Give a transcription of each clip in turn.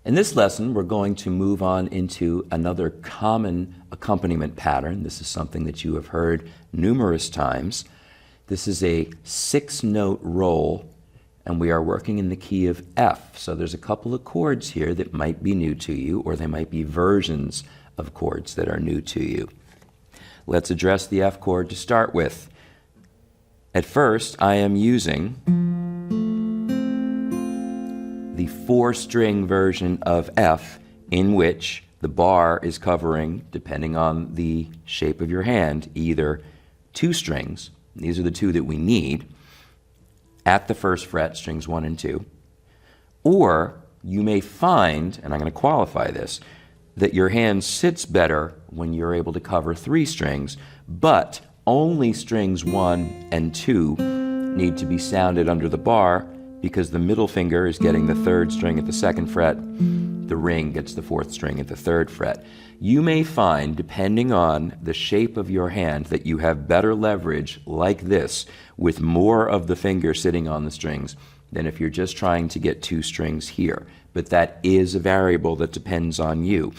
In this lesson, we're going to move on into another common accompaniment pattern. This is something that you have heard numerous times. This is a 6-note roll, and we are working in the key of F. So there's a couple of chords here that might be new to you, or they might be versions of chords that are new to you. Let's address the F chord to start with. At first, I am using the 4-string version of F, in which the bar is covering, depending on the shape of your hand, either 2 strings, these are the 2 that we need, at the 1st fret, strings 1 and 2, or you may find, and I'm going to qualify this, that your hand sits better when you're able to cover 3 strings, but only strings 1 and 2 need to be sounded under the bar, because the middle finger is getting the 3rd string at the 2nd fret, the ring gets the 4th string at the 3rd fret. You may find, depending on the shape of your hand, that you have better leverage like this, with more of the finger sitting on the strings, than if you're just trying to get 2 strings here. But that is a variable that depends on you.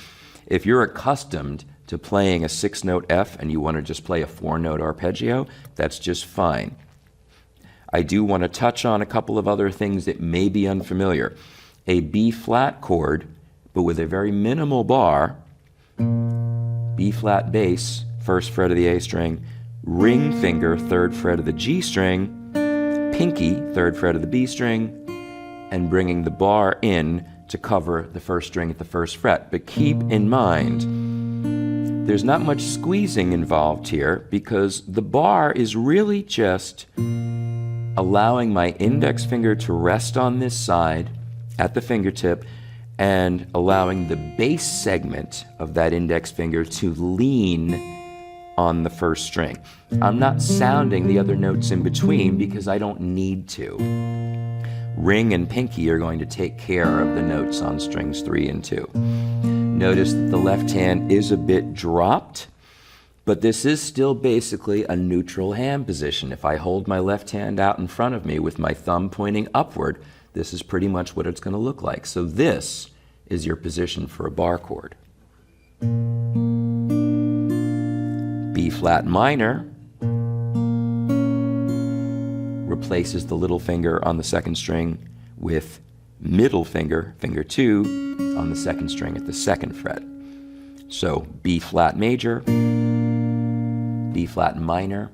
If you're accustomed to playing a 6-note F and you want to just play a 4-note arpeggio, that's just fine. I do want to touch on a couple of other things that may be unfamiliar. A B-flat chord, but with a very minimal bar, B-flat bass, 1st fret of the A string, ring finger, 3rd fret of the G string, pinky, 3rd fret of the B string, and bringing the bar in to cover the 1st string at the 1st fret. But keep in mind, there's not much squeezing involved here, because the bar is really just allowing my index finger to rest on this side at the fingertip and allowing the bass segment of that index finger to lean on the 1st string. I'm not sounding the other notes in between because I don't need to. Ring and pinky are going to take care of the notes on strings 3 and 2. Notice that the left hand is a bit dropped, but this is still basically a neutral hand position. If I hold my left hand out in front of me with my thumb pointing upward, this is pretty much what it's going to look like. So this is your position for a bar chord. B-flat minor replaces the little finger on the 2nd string with middle finger, finger 2, on the 2nd string at the 2nd fret. So B-flat major, B-flat minor.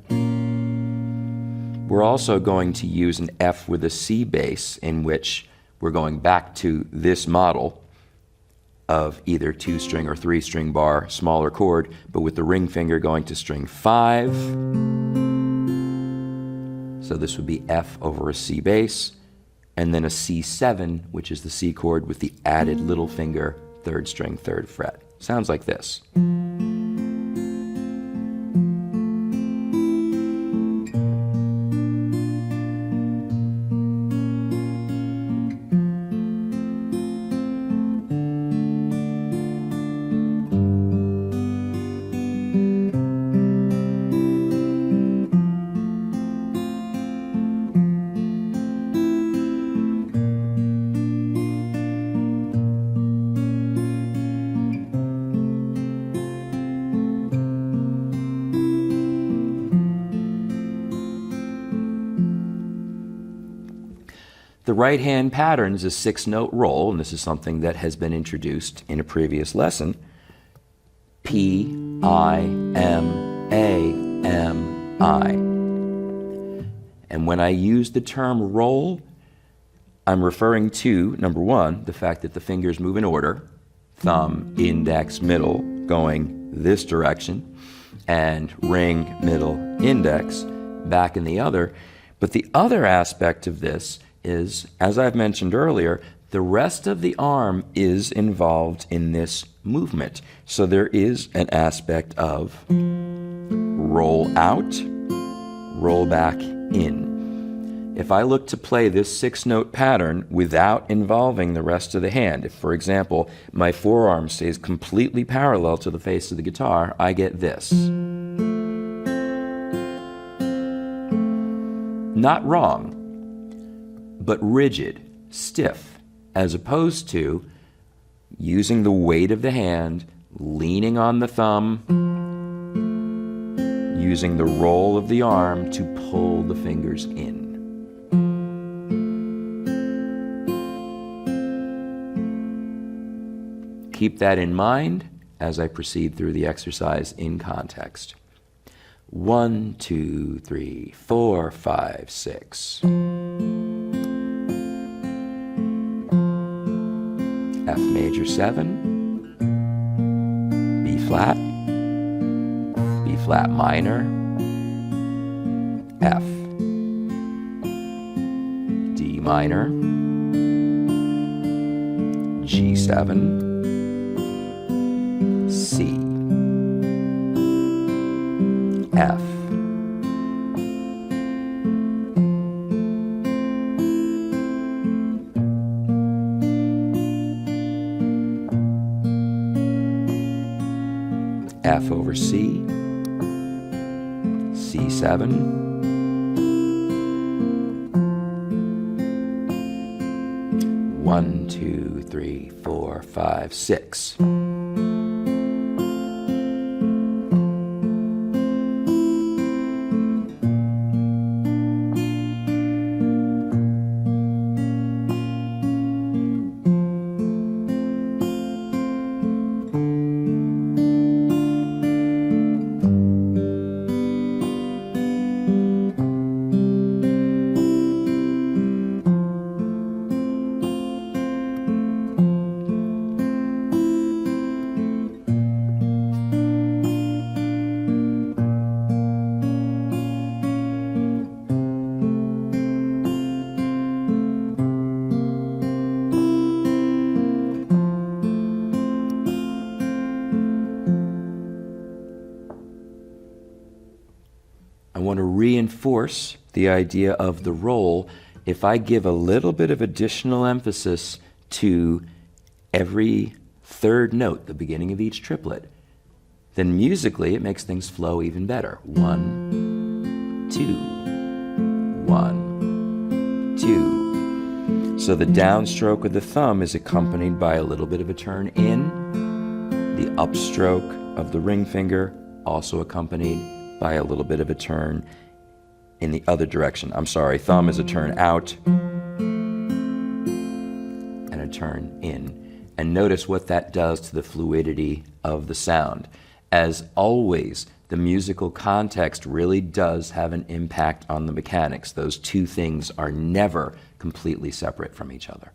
We're also going to use an F with a C bass, in which we're going back to this model of either 2-string or 3-string bar, smaller chord, but with the ring finger going to string 5. So this would be F over a C bass, and then a C7, which is the C chord with the added little finger, 3rd string, 3rd fret. Sounds like this. The right hand pattern is a 6-note roll, and this is something that has been introduced in a previous lesson. P, I, M, A, M, I. And when I use the term roll, I'm referring to, number 1, the fact that the fingers move in order, thumb, index, middle, going this direction, and ring, middle, index, back in the other. But the other aspect of this is, as I've mentioned earlier, the rest of the arm is involved in this movement. So there is an aspect of roll out, roll back in. If I look to play this 6-note pattern without involving the rest of the hand, if, for example, my forearm stays completely parallel to the face of the guitar, I get this. Not wrong, but rigid, stiff, as opposed to using the weight of the hand, leaning on the thumb, using the roll of the arm to pull the fingers in. Keep that in mind as I proceed through the exercise in context. 1, 2, 3, 4, 5, 6. F major 7, B flat minor, F, D minor, G7, C, F, F over C, C7, one, 2, 3, 4, 5, 6. I want to reinforce the idea of the roll. If I give a little bit of additional emphasis to every third note, the beginning of each triplet, then musically it makes things flow even better. 1, 2, 1, 2. So the downstroke of the thumb is accompanied by a little bit of a turn in. The upstroke of the ring finger also accompanied by a little bit of a turn in the other direction. I'm sorry, thumb is a turn out and a turn in. And notice what that does to the fluidity of the sound. As always, the musical context really does have an impact on the mechanics. Those two things are never completely separate from each other.